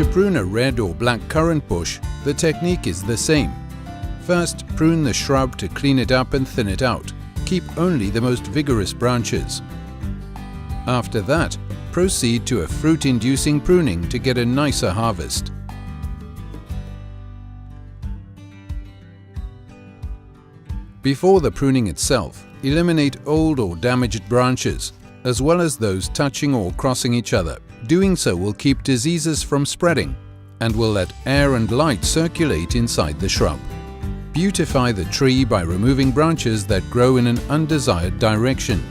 To prune a red or black currant bush, the technique is the same. First, prune the shrub to clean it up and thin it out. Keep only the most vigorous branches. After that, proceed to a fruit-inducing pruning to get a nicer harvest. Before the pruning itself, eliminate old or damaged branches, as well as those touching or crossing each other. Doing so will keep diseases from spreading and will let air and light circulate inside the shrub. Beautify the tree by removing branches that grow in an undesired direction.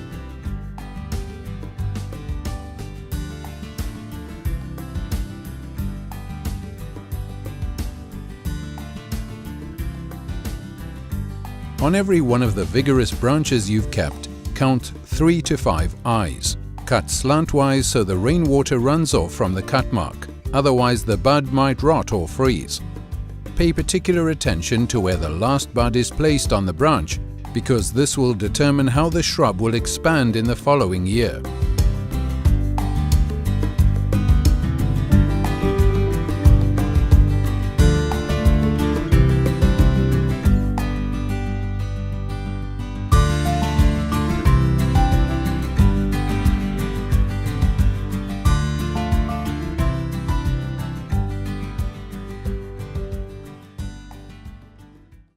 On every one of the vigorous branches you've kept, count 3 to 5 eyes. Cut slantwise so the rainwater runs off from the cut mark, otherwise the bud might rot or freeze. Pay particular attention to where the last bud is placed on the branch, because this will determine how the shrub will expand in the following year.